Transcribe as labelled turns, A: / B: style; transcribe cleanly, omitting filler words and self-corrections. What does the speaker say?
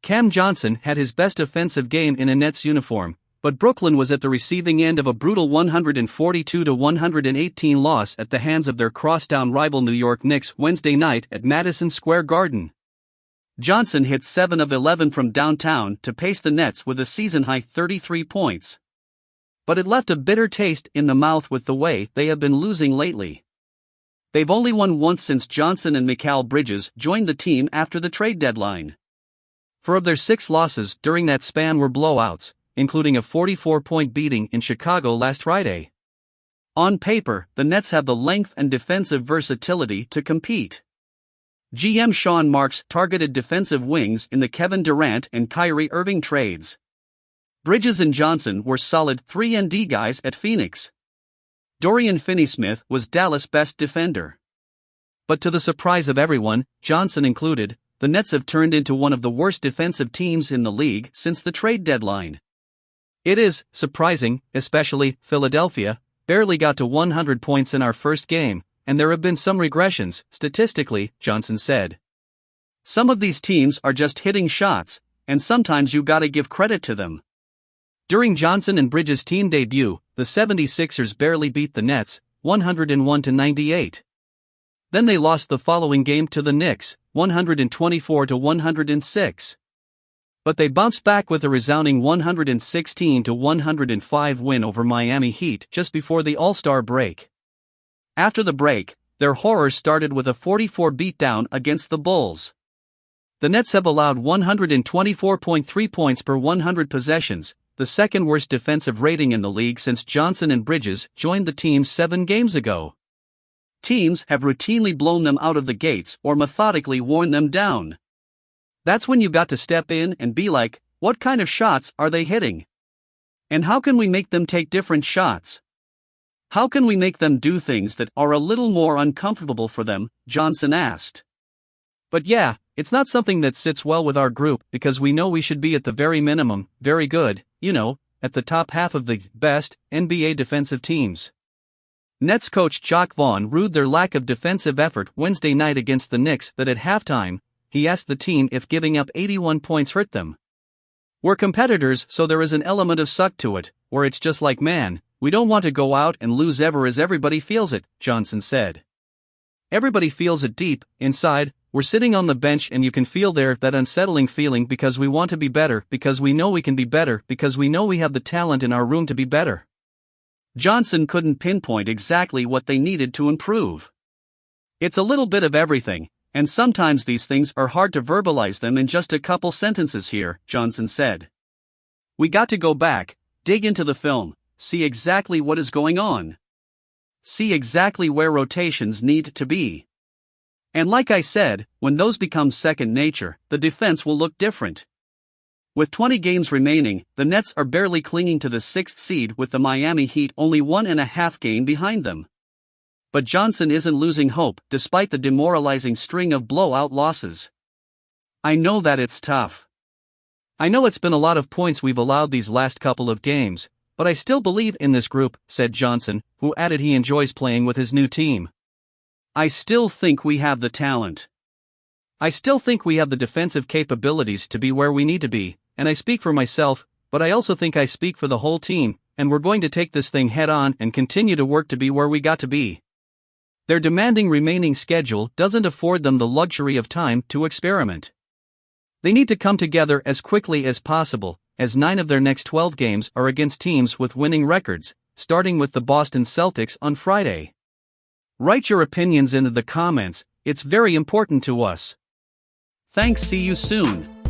A: Cam Johnson had his best offensive game in a Nets uniform, but Brooklyn was at the receiving end of a brutal 142-118 loss at the hands of their crosstown rival New York Knicks Wednesday night at Madison Square Garden. Johnson hit 7 of 11 from downtown to pace the Nets with a season-high 33 points. But it left a bitter taste in the mouth with the way they have been losing lately. They've only won once since Johnson and Mikal Bridges joined the team after the trade deadline. 4 of their 6 losses during that span were blowouts, including a 44-point beating in Chicago last Friday. On paper, the Nets have the length and defensive versatility to compete. GM Sean Marks targeted defensive wings in the Kevin Durant and Kyrie Irving trades. Bridges and Johnson were solid 3-and-D guys at Phoenix. Dorian Finney-Smith was Dallas' best defender. But to the surprise of everyone, Johnson included, the Nets have turned into one of the worst defensive teams in the league since the trade deadline. It is surprising, especially Philadelphia barely got to 100 points in our first game, and there have been some regressions, statistically, Johnson said. Some of these teams are just hitting shots, and sometimes you gotta give credit to them. During Johnson and Bridges' team debut, the 76ers barely beat the Nets, 101-98. Then they lost the following game to the Knicks, 124-106. But they bounced back with a resounding 116-105 win over Miami Heat just before the All-Star break. After the break, their horrors started with a 44 beatdown against the Bulls. The Nets have allowed 124.3 points per 100 possessions, the second worst defensive rating in the league since Johnson and Bridges joined the team 7 games ago. Teams have routinely blown them out of the gates or methodically worn them down. That's when you got to step in and be like, what kind of shots are they hitting? And how can we make them take different shots? How can we make them do things that are a little more uncomfortable for them? Johnson asked. But yeah, it's not something that sits well with our group because we know we should be at the very minimum, very good, at the top half of the best NBA defensive teams. Nets coach Jacque Vaughn rued their lack of defensive effort Wednesday night against the Knicks that at halftime, he asked the team if giving up 81 points hurt them. We're competitors, so there is an element of suck to it, or it's just like man, we don't want to go out and lose ever as everybody feels it, Johnson said. Everybody feels it deep, inside, we're sitting on the bench and you can feel that unsettling feeling because we want to be better, because we know we can be better, because we know we have the talent in our room to be better. Johnson couldn't pinpoint exactly what they needed to improve. It's a little bit of everything, and sometimes these things are hard to verbalize them in just a couple sentences here, Johnson said. We got to go back, dig into the film, see exactly what is going on. See exactly where rotations need to be. And like I said, when those become second nature, the defense will look different. With 20 games remaining, the Nets are barely clinging to the 6th seed with the Miami Heat only 1.5 games behind them. But Johnson isn't losing hope despite the demoralizing string of blowout losses. I know that it's tough. I know it's been a lot of points we've allowed these last couple of games, but I still believe in this group, said Johnson, who added he enjoys playing with his new team. I still think we have the talent. I still think we have the defensive capabilities to be where we need to be, and I speak for myself, but I also think I speak for the whole team, and we're going to take this thing head on and continue to work to be where we got to be. Their demanding remaining schedule doesn't afford them the luxury of time to experiment. They need to come together as quickly as possible, as 9 of their next 12 games are against teams with winning records, starting with the Boston Celtics on Friday. Write your opinions into the comments, it's very important to us. Thanks, see you soon.